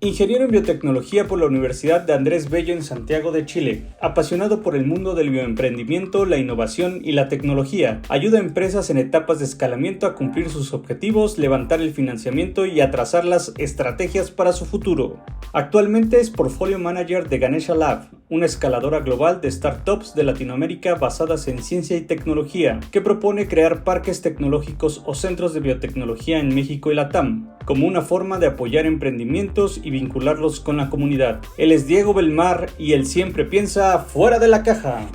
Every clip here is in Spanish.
Ingeniero en biotecnología por la Universidad de Andrés Bello en Santiago de Chile, apasionado por el mundo del bioemprendimiento, la innovación y la tecnología, ayuda a empresas en etapas de escalamiento a cumplir sus objetivos, levantar el financiamiento y a trazar las estrategias para su futuro. Actualmente es Portfolio Manager de Ganesha Lab, una escaladora global de startups de Latinoamérica basadas en ciencia y tecnología, que propone crear parques tecnológicos o centros de biotecnología en México y Latam, como una forma de apoyar emprendimientos y vincularlos con la comunidad. Él es Diego Belmar y él siempre piensa fuera de la caja.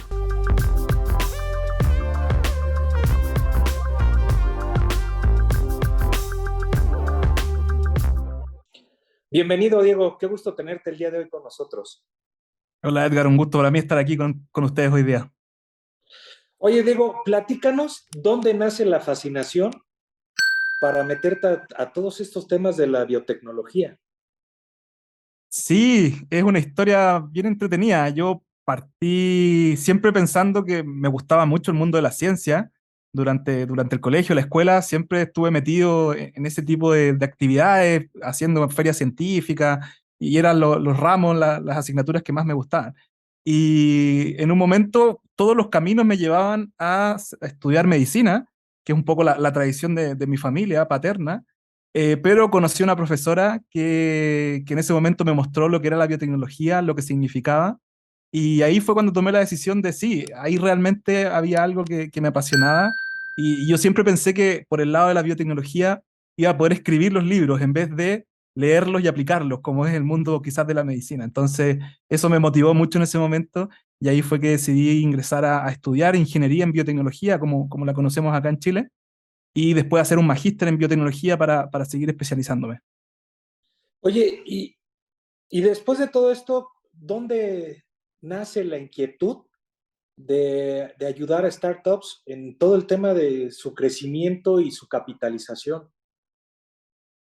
Bienvenido, Diego. Qué gusto tenerte el día de hoy con nosotros. Hola Edgar, un gusto para mí estar aquí con ustedes hoy día. Oye, Diego, platícanos dónde nace la fascinación para meterte a todos estos temas de la biotecnología. Sí, es una historia bien entretenida. Yo partí siempre pensando que me gustaba mucho el mundo de la ciencia. Durante el colegio, la escuela, siempre estuve metido en ese tipo de actividades, haciendo ferias científicas, y eran los ramos, las asignaturas que más me gustaban. Y en un momento, todos los caminos me llevaban a estudiar medicina, que es un poco la tradición de mi familia paterna. Pero conocí a una profesora que en ese momento me mostró lo que era la biotecnología, lo que significaba, y ahí fue cuando tomé la decisión de sí, ahí realmente había algo que me apasionaba, y yo siempre pensé que por el lado de la biotecnología iba a poder escribir los libros en vez de leerlos y aplicarlos, como es el mundo quizás de la medicina. Entonces, eso me motivó mucho en ese momento, y ahí fue que decidí ingresar a estudiar ingeniería en biotecnología, como la conocemos acá en Chile, y después hacer un magíster en biotecnología para seguir especializándome. Oye, y después de todo esto, ¿dónde nace la inquietud de ayudar a startups en todo el tema de su crecimiento y su capitalización?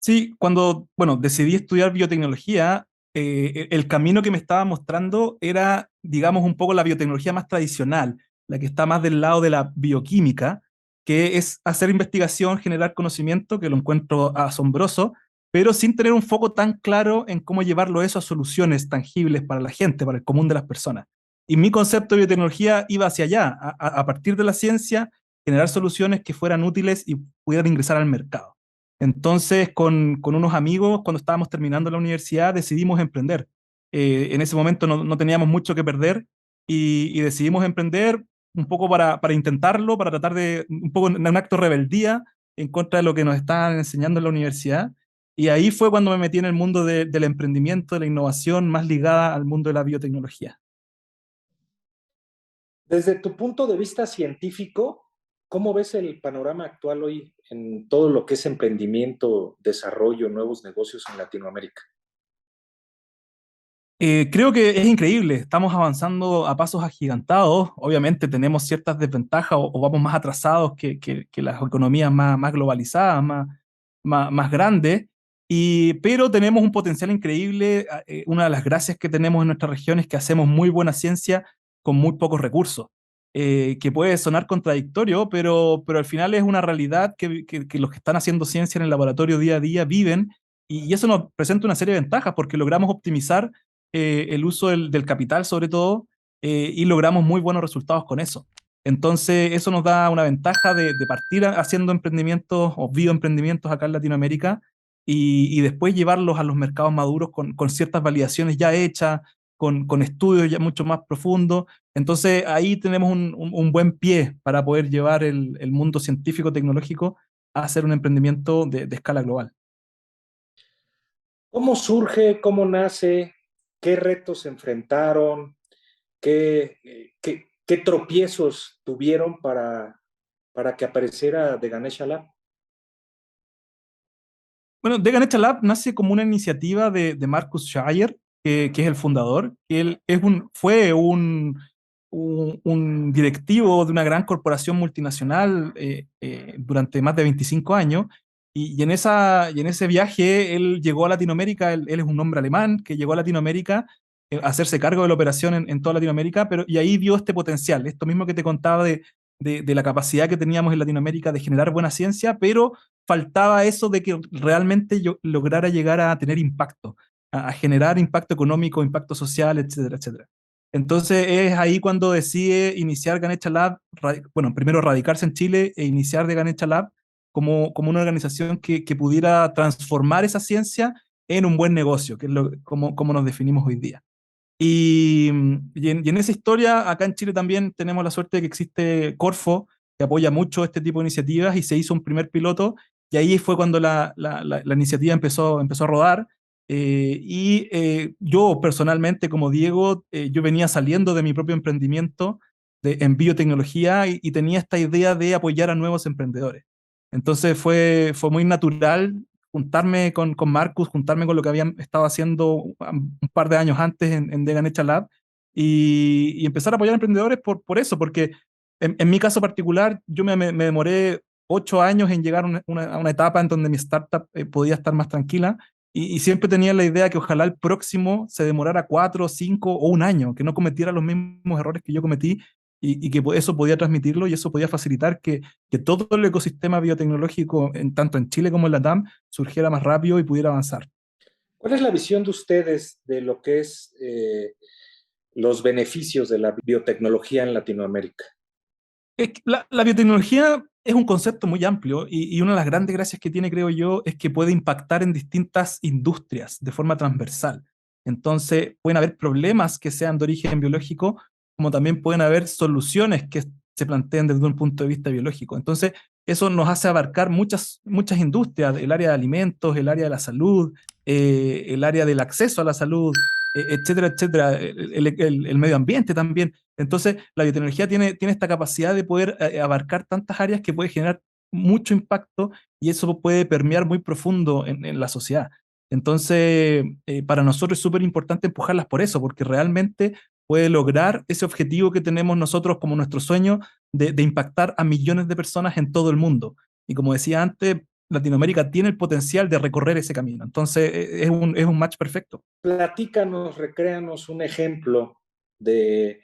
Sí, cuando, bueno, decidí estudiar biotecnología, el camino que me estaba mostrando era, digamos, un poco la biotecnología más tradicional, la que está más del lado de la bioquímica, que es hacer investigación, generar conocimiento, que lo encuentro asombroso, pero sin tener un foco tan claro en cómo llevarlo eso a soluciones tangibles para la gente, para el común de las personas. Y mi concepto de biotecnología iba hacia allá, a partir de la ciencia, generar soluciones que fueran útiles y pudieran ingresar al mercado. Entonces, con unos amigos, cuando estábamos terminando la universidad, decidimos emprender. En ese momento no teníamos mucho que perder, y decidimos emprender un poco para intentarlo, para tratar de, un poco en un acto de rebeldía en contra de lo que nos estaban enseñando en la universidad. Y ahí fue cuando me metí en el mundo del emprendimiento, de la innovación, más ligada al mundo de la biotecnología. Desde tu punto de vista científico, ¿cómo ves el panorama actual hoy en todo lo que es emprendimiento, desarrollo, nuevos negocios en Latinoamérica? Creo que es increíble, estamos avanzando a pasos agigantados, obviamente tenemos ciertas desventajas o vamos más atrasados que las economías más globalizadas, más grandes, pero tenemos un potencial increíble. Una de las gracias que tenemos en nuestra región es que hacemos muy buena ciencia con muy pocos recursos, que puede sonar contradictorio, pero al final es una realidad que los que están haciendo ciencia en el laboratorio día a día viven, y eso nos presenta una serie de ventajas porque logramos optimizar el uso del capital sobre todo, y logramos muy buenos resultados con eso. Entonces, eso nos da una ventaja de partir haciendo emprendimientos o bioemprendimientos acá en Latinoamérica, y después llevarlos a los mercados maduros con ciertas validaciones ya hechas, con estudios ya mucho más profundos. Entonces, ahí tenemos un buen pie para poder llevar el mundo científico-tecnológico a hacer un emprendimiento de escala global. ¿Cómo surge? ¿Cómo nace? ¿Qué retos se enfrentaron? ¿Qué tropiezos tuvieron para que apareciera The Ganesha Lab? Bueno, The Ganesha Lab nace como una iniciativa de Marcus Shire, que es el fundador, que él fue un directivo de una gran corporación multinacional durante más de 25 años, y en ese viaje él llegó a Latinoamérica. Él es un hombre alemán que llegó a Latinoamérica, a hacerse cargo de la operación en toda Latinoamérica, y ahí vio este potencial, esto mismo que te contaba de la capacidad que teníamos en Latinoamérica de generar buena ciencia, pero faltaba eso de que realmente yo lograra llegar a tener impacto. a generar impacto económico, impacto social, etcétera, etcétera. Entonces es ahí cuando decide iniciar Ganesha Lab, bueno, primero radicarse en Chile e iniciar de Ganesha Lab como una organización que pudiera transformar esa ciencia en un buen negocio, que es como nos definimos hoy día. Y en esa historia, acá en Chile también tenemos la suerte de que existe Corfo, que apoya mucho este tipo de iniciativas, y se hizo un primer piloto, y ahí fue cuando la iniciativa empezó a rodar. Yo personalmente, como Diego, yo venía saliendo de mi propio emprendimiento en biotecnología y tenía esta idea de apoyar a nuevos emprendedores. Entonces fue muy natural juntarme con Marcus, juntarme con lo que habían estado haciendo un par de años antes en The Ganesha Lab y empezar a apoyar a emprendedores por eso, porque en mi caso particular yo me demoré 8 años en llegar a una etapa en donde mi startup podía estar más tranquila y siempre tenía la idea que ojalá el próximo se demorara 4, 5 o un año, que no cometiera los mismos errores que yo cometí y que eso podía transmitirlo y eso podía facilitar que todo el ecosistema biotecnológico, tanto en Chile como en la TAM, surgiera más rápido y pudiera avanzar. ¿Cuál es la visión de ustedes de lo que es los beneficios de la biotecnología en Latinoamérica? Es que la biotecnología es un concepto muy amplio y una de las grandes gracias que tiene, creo yo, es que puede impactar en distintas industrias de forma transversal. Entonces, pueden haber problemas que sean de origen biológico, como también pueden haber soluciones que se planteen desde un punto de vista biológico. Entonces, eso nos hace abarcar muchas industrias, el área de alimentos, el área de la salud, el área del acceso a la salud, etcétera, etcétera, el medio ambiente también. Entonces, la biotecnología tiene esta capacidad de poder abarcar tantas áreas que puede generar mucho impacto y eso puede permear muy profundo en la sociedad. Entonces, para nosotros es súper importante empujarlas por eso, porque realmente puede lograr ese objetivo que tenemos nosotros como nuestro sueño de impactar a millones de personas en todo el mundo. Y como decía antes, Latinoamérica tiene el potencial de recorrer ese camino. Entonces, es un match perfecto. Platícanos, recréanos un ejemplo de,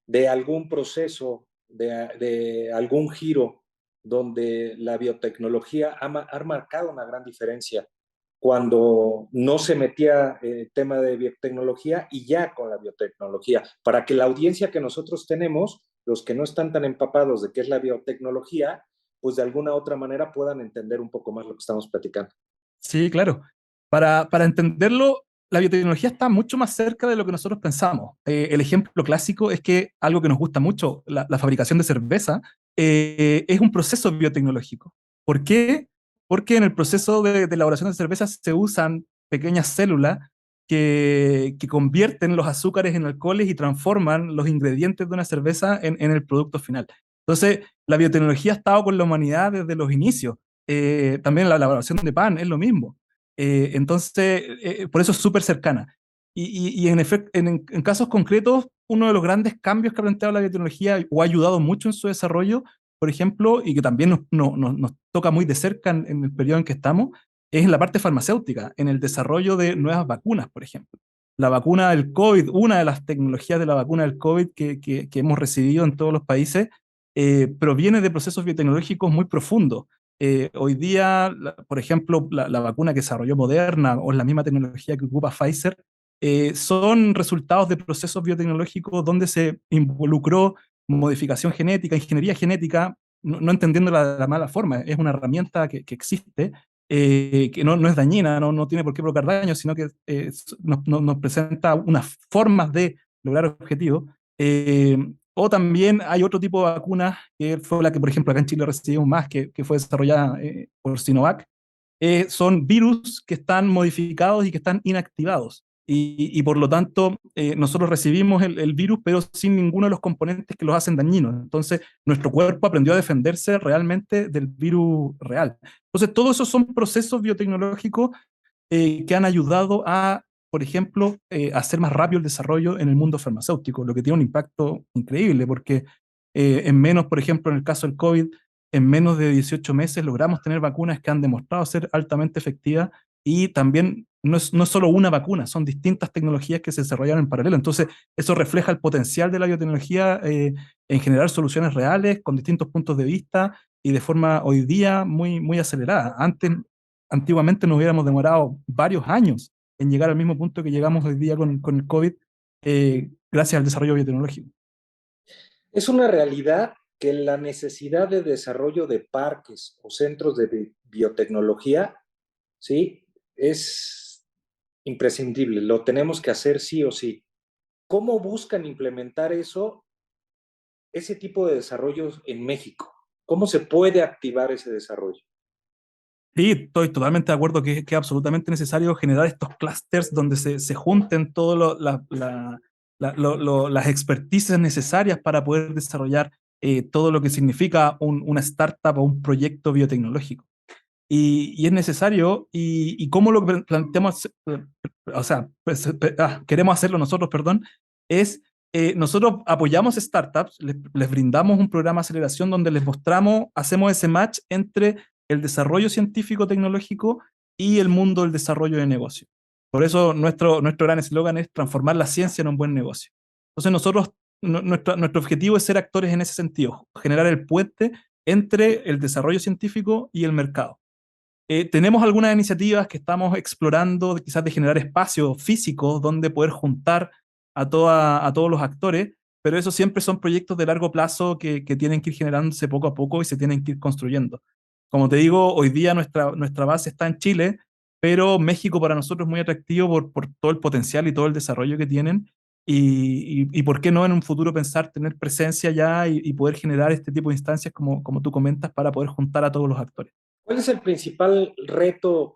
de algún proceso, de algún giro donde la biotecnología ha marcado una gran diferencia cuando no se metía el tema de biotecnología y ya con la biotecnología, para que la audiencia que nosotros tenemos, los que no están tan empapados de qué es la biotecnología, pues de alguna otra manera puedan entender un poco más lo que estamos platicando. Sí, claro. Para entenderlo, la biotecnología está mucho más cerca de lo que nosotros pensamos. El ejemplo clásico es que algo que nos gusta mucho, la fabricación de cerveza, es un proceso biotecnológico. ¿Por qué? Porque en el proceso de elaboración de cerveza se usan pequeñas células que convierten los azúcares en alcoholes y transforman los ingredientes de una cerveza en el producto final. Entonces, la biotecnología ha estado con la humanidad desde los inicios. También la elaboración de pan es lo mismo. Entonces, por eso es súper cercana. Y en casos concretos, uno de los grandes cambios que ha planteado la biotecnología o ha ayudado mucho en su desarrollo, por ejemplo, y que también nos toca muy de cerca en el periodo en que estamos, es en la parte farmacéutica, en el desarrollo de nuevas vacunas, por ejemplo. La vacuna del COVID, una de las tecnologías de la vacuna del COVID que hemos recibido en todos los países, proviene de procesos biotecnológicos muy profundos. Hoy día, por ejemplo, la vacuna que desarrolló Moderna o la misma tecnología que ocupa Pfizer, son resultados de procesos biotecnológicos donde se involucró modificación genética, ingeniería genética, no entendiendo la mala forma, es una herramienta que existe, que no es dañina, no tiene por qué provocar daño, sino que nos presenta unas formas de lograr objetivos. O también hay otro tipo de vacuna, que fue la que, por ejemplo, acá en Chile recibimos más, que fue desarrollada por Sinovac. Son virus que están modificados y que están inactivados. Y por lo tanto, nosotros recibimos el virus, pero sin ninguno de los componentes que los hacen dañinos. Entonces, nuestro cuerpo aprendió a defenderse realmente del virus real. Entonces, todos esos son procesos biotecnológicos que han ayudado a, por ejemplo, hacer más rápido el desarrollo en el mundo farmacéutico, lo que tiene un impacto increíble, porque en menos, por ejemplo, en el caso del COVID, en menos de 18 meses logramos tener vacunas que han demostrado ser altamente efectivas y también no es solo una vacuna, son distintas tecnologías que se desarrollaron en paralelo. Entonces, eso refleja el potencial de la biotecnología en generar soluciones reales con distintos puntos de vista y de forma hoy día muy acelerada. Antiguamente nos hubiéramos demorado varios años en llegar al mismo punto que llegamos hoy día con el COVID, gracias al desarrollo biotecnológico. Es una realidad que la necesidad de desarrollo de parques o centros de biotecnología, ¿sí? Es imprescindible, lo tenemos que hacer sí o sí. ¿Cómo buscan implementar ese tipo de desarrollos en México? ¿Cómo se puede activar ese desarrollo? Sí, estoy totalmente de acuerdo que es absolutamente necesario generar estos clústeres donde se junten todas las expertices necesarias para poder desarrollar todo lo que significa una startup o un proyecto biotecnológico. Y es necesario, y cómo lo planteamos, o sea, queremos hacerlo nosotros, perdón, es nosotros apoyamos startups, les brindamos un programa de aceleración donde les mostramos, hacemos ese match entre el desarrollo científico-tecnológico y el mundo del desarrollo de negocio. Por eso nuestro gran eslogan es transformar la ciencia en un buen negocio. Entonces nosotros, nuestro objetivo es ser actores en ese sentido, generar el puente entre el desarrollo científico y el mercado. Tenemos algunas iniciativas que estamos explorando, quizás de generar espacios físicos donde poder juntar a todos los actores, pero eso siempre son proyectos de largo plazo que tienen que ir generándose poco a poco y se tienen que ir construyendo. Como te digo, hoy día nuestra base está en Chile, pero México para nosotros es muy atractivo por todo el potencial y todo el desarrollo que tienen. Y por qué no en un futuro pensar tener presencia allá y poder generar este tipo de instancias como tú comentas para poder juntar a todos los actores. ¿Cuál es el principal reto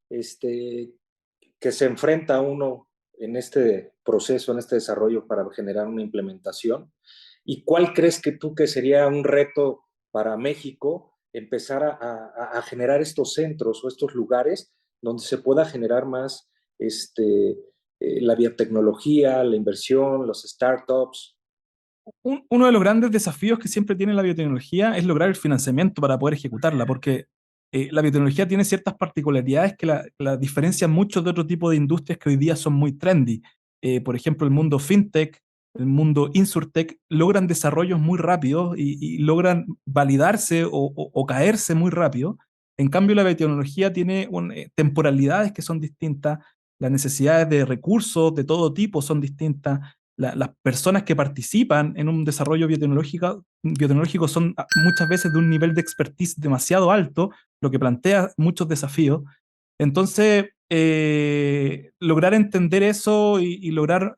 que se enfrenta uno en este proceso, en este desarrollo para generar una implementación? ¿Y cuál crees que tú que sería un reto para México empezar a generar estos centros o estos lugares donde se pueda generar más la biotecnología, la inversión, los startups? Uno de los grandes desafíos que siempre tiene la biotecnología es lograr el financiamiento para poder ejecutarla, porque la biotecnología tiene ciertas particularidades que la diferencian mucho de otro tipo de industrias que hoy día son muy trendy. Por ejemplo, el mundo fintech, el mundo insurtech, logran desarrollos muy rápidos y logran validarse o caerse muy rápido. En cambio, la biotecnología tiene temporalidades que son distintas, las necesidades de recursos de todo tipo son distintas, las personas que participan en un desarrollo biotecnológico son muchas veces de un nivel de expertise demasiado alto, lo que plantea muchos desafíos. Entonces, lograr entender eso y lograr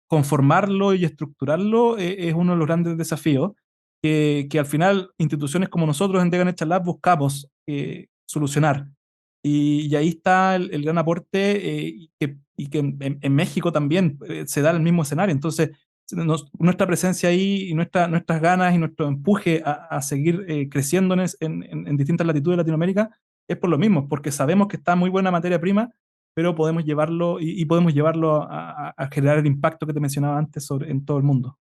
conformarlo y estructurarlo es uno de los grandes desafíos que al final instituciones como nosotros en Degan Nature Lab buscamos solucionar. Y ahí está el gran aporte y que en México también se da el mismo escenario. Entonces, nuestra presencia ahí y nuestras ganas y nuestro empuje a seguir creciendo en distintas latitudes de Latinoamérica es por lo mismo, porque sabemos que está muy buena materia prima, pero podemos llevarlo y podemos llevarlo a generar el impacto que te mencionaba antes en todo el mundo.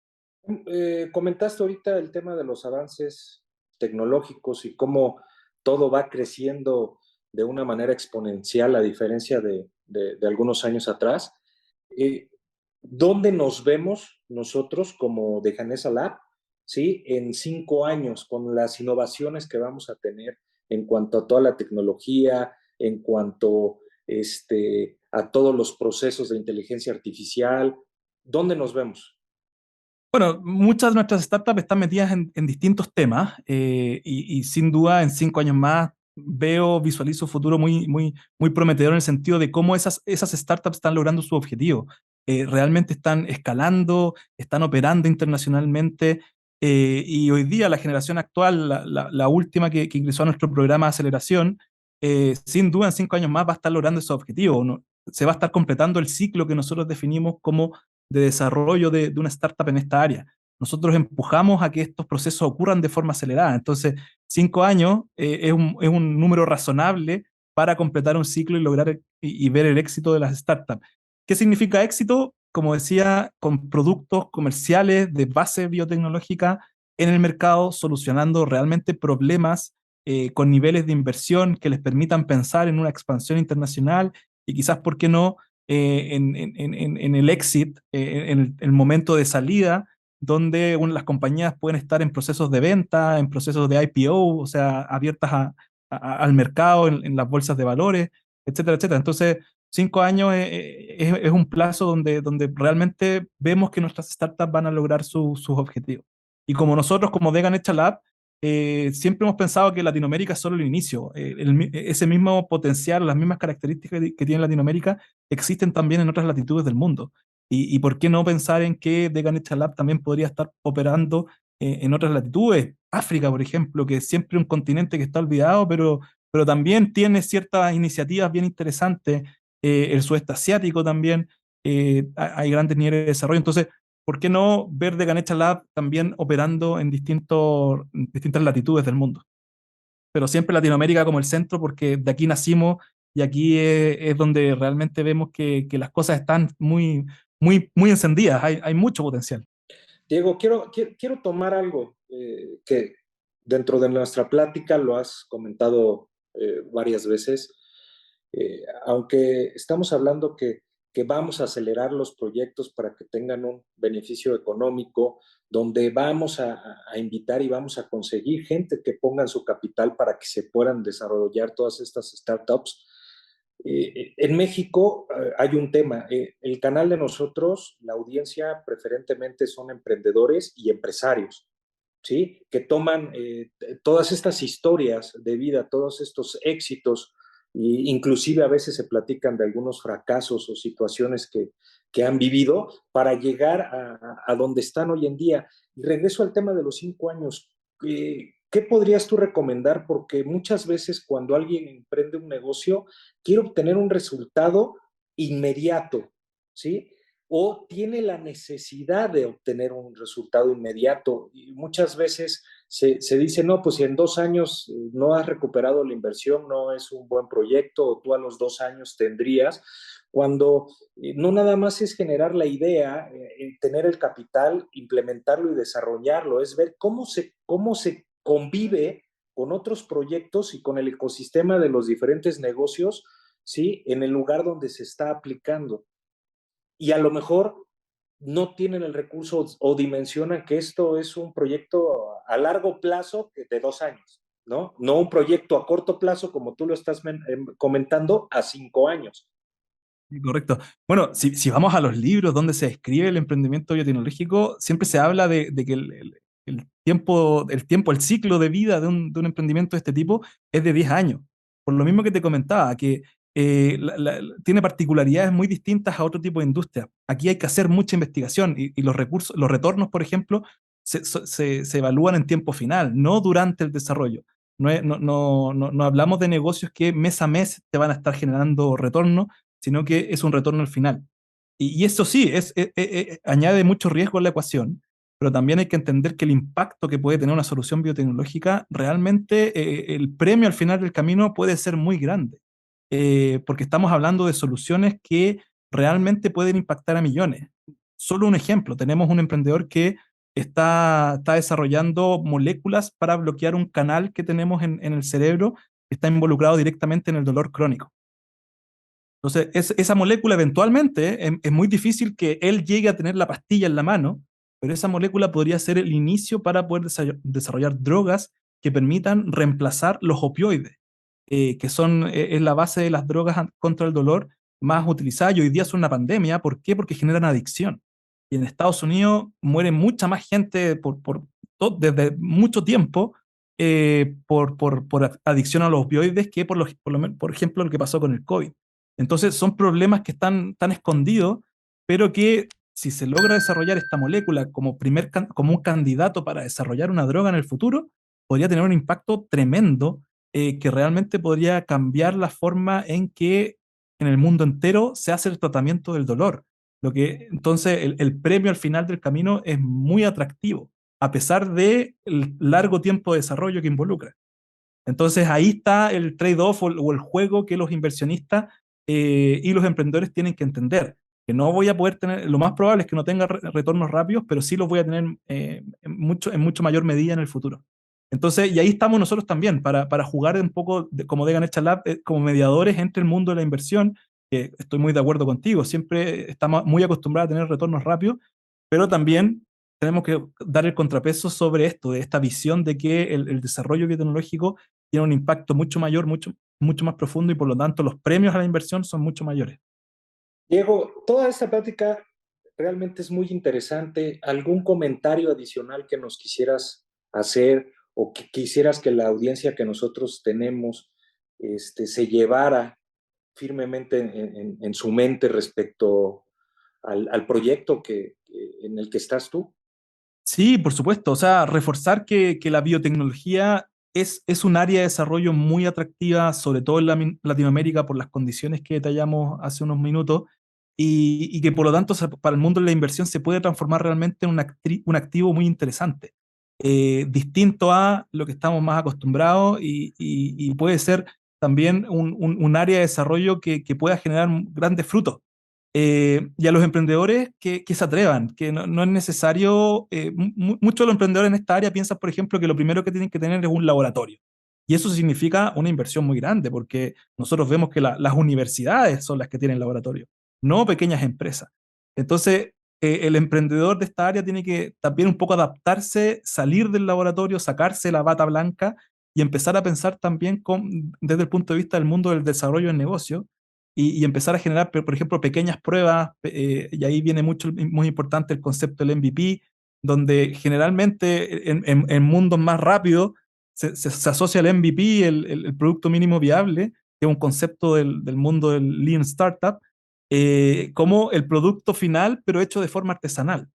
Comentaste ahorita el tema de los avances tecnológicos y cómo todo va creciendo de una manera exponencial a diferencia de algunos años atrás. ¿Dónde nos vemos nosotros como de Janesa Lab, ¿sí? En 5 años, con las innovaciones que vamos a tener en cuanto a toda la tecnología, en cuanto a todos los procesos de inteligencia artificial? ¿Dónde nos vemos? Bueno, muchas de nuestras startups están metidas en distintos temas y sin duda en 5 años más visualizo un futuro muy prometedor en el sentido de cómo esas startups están logrando su objetivo. Realmente están escalando, están operando internacionalmente y hoy día la generación actual, la última que ingresó a nuestro programa de aceleración, sin duda en 5 años más va a estar logrando esos objetivos, ¿no? Se va a estar completando el ciclo que nosotros definimos como de desarrollo de una startup en esta área. Nosotros empujamos a que estos procesos ocurran de forma acelerada. Entonces, 5 años es un número razonable para completar un ciclo y lograr y ver el éxito de las startups. ¿Qué significa éxito? Como decía, con productos comerciales de base biotecnológica en el mercado, solucionando realmente problemas con niveles de inversión que les permitan pensar en una expansión internacional y quizás, ¿por qué no?, en el exit, en el momento de salida, donde las compañías pueden estar en procesos de venta, en procesos de IPO, o sea, abiertas al mercado, en las bolsas de valores, etcétera, etcétera. Entonces, 5 años es un plazo donde realmente vemos que nuestras startups van a lograr sus objetivos. Y como nosotros, como Vegan Hecha Lab, siempre hemos pensado que Latinoamérica es solo el inicio. Ese mismo potencial, las mismas características que tiene Latinoamérica, existen también en otras latitudes del mundo. Y por qué no pensar en que Vegan Hecha Lab también podría estar operando en otras latitudes? África, por ejemplo, que es siempre un continente que está olvidado, pero también tiene ciertas iniciativas bien interesantes. El sudeste asiático también, hay grandes niveles de desarrollo. Entonces, ¿por qué no ver de Ganesha Lab también operando en distintas latitudes del mundo? Pero siempre Latinoamérica como el centro, porque de aquí nacimos y aquí es donde realmente vemos que las cosas están muy encendidas, hay mucho potencial. Diego, quiero tomar algo que dentro de nuestra plática lo has comentado varias veces. Aunque estamos hablando que vamos a acelerar los proyectos para que tengan un beneficio económico, donde vamos a invitar y vamos a conseguir gente que pongan su capital para que se puedan desarrollar todas estas startups. En México hay un tema. El canal de nosotros, la audiencia preferentemente son emprendedores y empresarios, ¿sí? Que toman todas estas historias de vida, todos estos éxitos, e inclusive a veces se platican de algunos fracasos o situaciones que han vivido para llegar a donde están hoy en día. Y regreso al tema de los 5 años. ¿Qué podrías tú recomendar? Porque muchas veces cuando alguien emprende un negocio, quiere obtener un resultado inmediato, ¿sí? O tiene la necesidad de obtener un resultado inmediato. Y muchas veces se dice, no, pues si en 2 años no has recuperado la inversión, no es un buen proyecto, o tú a los 2 años tendrías, cuando no nada más es generar la idea, tener el capital, implementarlo y desarrollarlo, es ver cómo se convive con otros proyectos y con el ecosistema de los diferentes negocios, ¿sí? En el lugar donde se está aplicando. Y a lo mejor no tienen el recurso o dimensionan que esto es un proyecto a largo plazo de 2 años, ¿no? No un proyecto a corto plazo, como tú lo estás comentando, a 5 años. Sí, correcto. Bueno, si vamos a los libros donde se describe el emprendimiento biotecnológico, siempre se habla de que el ciclo de vida de un emprendimiento de este tipo es de 10 años. Por lo mismo que te comentaba, que tiene particularidades muy distintas a otro tipo de industria. Aquí hay que hacer mucha investigación y los recursos, los retornos, por ejemplo, se evalúan en tiempo final, no durante el desarrollo. No hablamos de negocios que mes a mes te van a estar generando retorno, sino que es un retorno al final. Y eso sí, añade mucho riesgo a la ecuación, pero también hay que entender que el impacto que puede tener una solución biotecnológica, realmente el premio al final del camino puede ser muy grande, porque estamos hablando de soluciones que realmente pueden impactar a millones. Solo un ejemplo, tenemos un emprendedor que está desarrollando moléculas para bloquear un canal que tenemos en el cerebro que está involucrado directamente en el dolor crónico. Entonces, esa molécula eventualmente es muy difícil que él llegue a tener la pastilla en la mano, pero esa molécula podría ser el inicio para poder desarrollar drogas que permitan reemplazar los opioides, que es la base de las drogas contra el dolor más utilizadas y hoy día son una pandemia. ¿Por qué? Porque generan adicción. Y en Estados Unidos muere mucha más gente desde mucho tiempo por adicción a los opioides que por ejemplo, lo que pasó con el COVID. Entonces son problemas que están tan escondidos, pero que si se logra desarrollar esta molécula como un candidato para desarrollar una droga en el futuro, podría tener un impacto tremendo, que realmente podría cambiar la forma en que en el mundo entero se hace el tratamiento del dolor. Entonces el premio al final del camino es muy atractivo, a pesar del largo tiempo de desarrollo que involucra. Entonces ahí está el trade-off o el juego que los inversionistas y los emprendedores tienen que entender, que no voy a poder tener, lo más probable es que no tenga retornos rápidos, pero sí los voy a tener en mucho mayor medida en el futuro. Entonces, y ahí estamos nosotros también, para jugar un poco como de Ganesha Lab, como mediadores entre el mundo de la inversión, que estoy muy de acuerdo contigo, siempre estamos muy acostumbrados a tener retornos rápidos, pero también tenemos que dar el contrapeso sobre esto, de esta visión de que el desarrollo biotecnológico tiene un impacto mucho mayor, mucho mucho más profundo y por lo tanto los premios a la inversión son mucho mayores. Diego, toda esta plática realmente es muy interesante. ¿Algún comentario adicional que nos quisieras hacer o que quisieras que la audiencia que nosotros tenemos se llevara firmemente en su mente respecto al proyecto en el que estás tú? Sí, por supuesto. O sea, reforzar que la biotecnología es un área de desarrollo muy atractiva, sobre todo en Latinoamérica, por las condiciones que detallamos hace unos minutos, y que por lo tanto para el mundo de la inversión se puede transformar realmente en un activo muy interesante, distinto a lo que estamos más acostumbrados y puede ser también un área de desarrollo que pueda generar grandes frutos. Y a los emprendedores que se atrevan, que no es necesario, muchos de los emprendedores en esta área piensan, por ejemplo, que lo primero que tienen que tener es un laboratorio. Y eso significa una inversión muy grande, porque nosotros vemos que las universidades son las que tienen laboratorio, no pequeñas empresas. Entonces, el emprendedor de esta área tiene que también un poco adaptarse, salir del laboratorio, sacarse la bata blanca y empezar a pensar también desde el punto de vista del mundo del desarrollo del negocio y empezar a generar, por ejemplo, pequeñas pruebas, y ahí viene muy importante el concepto del MVP, donde generalmente en mundos más rápidos se asocia al MVP, el producto mínimo viable, que es un concepto del mundo del Lean Startup, como el producto final, pero hecho de forma artesanal.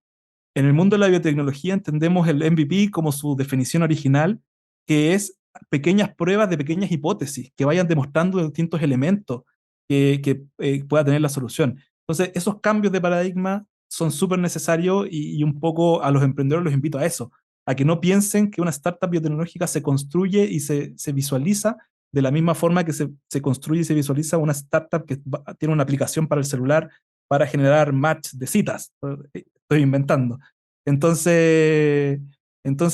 En el mundo de la biotecnología entendemos el MVP como su definición original, que es pequeñas pruebas de pequeñas hipótesis que vayan demostrando distintos elementos que pueda tener la solución. Entonces, esos cambios de paradigma son súper necesarios y un poco a los emprendedores los invito a eso, a que no piensen que una startup biotecnológica se construye y se visualiza de la misma forma que se construye y se visualiza una startup que tiene una aplicación para el celular para generar match de citas. Estoy inventando. Entonces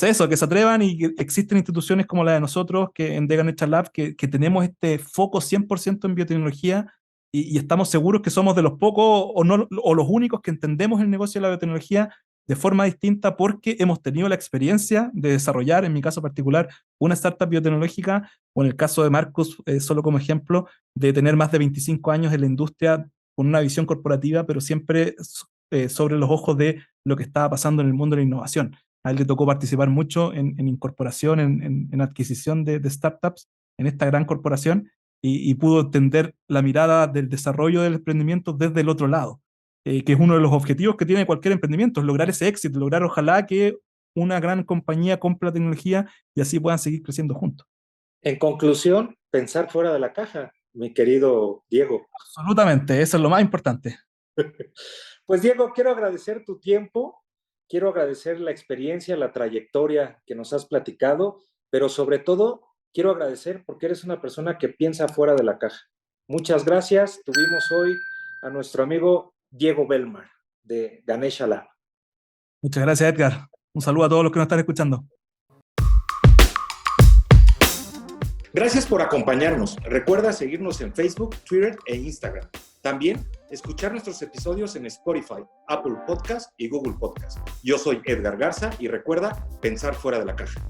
eso, que se atrevan y que existen instituciones como la de nosotros, que en Dega Nature Lab, que tenemos este foco 100% en biotecnología y estamos seguros que somos de los pocos o los únicos que entendemos el negocio de la biotecnología de forma distinta porque hemos tenido la experiencia de desarrollar, en mi caso particular, una startup biotecnológica, o en el caso de Marcus, solo como ejemplo, de tener más de 25 años en la industria con una visión corporativa, pero siempre sobre los ojos de lo que estaba pasando en el mundo de la innovación. A él le tocó participar mucho en incorporación, en adquisición de startups en esta gran corporación y pudo entender la mirada del desarrollo del emprendimiento desde el otro lado, que es uno de los objetivos que tiene cualquier emprendimiento, es lograr ese éxito, lograr ojalá que una gran compañía compre la tecnología y así puedan seguir creciendo juntos. En conclusión, pensar fuera de la caja, mi querido Diego. Absolutamente, eso es lo más importante. Pues Diego, quiero agradecer tu tiempo, quiero agradecer la experiencia, la trayectoria que nos has platicado, pero sobre todo quiero agradecer porque eres una persona que piensa fuera de la caja. Muchas gracias. Tuvimos hoy a nuestro amigo Diego Belmar de Ganesha Lab. Muchas gracias, Edgar. Un saludo a todos los que nos están escuchando. Gracias por acompañarnos. Recuerda seguirnos en Facebook, Twitter e Instagram. También escuchar nuestros episodios en Spotify, Apple Podcast y Google Podcast. Yo soy Edgar Garza y recuerda pensar fuera de la caja.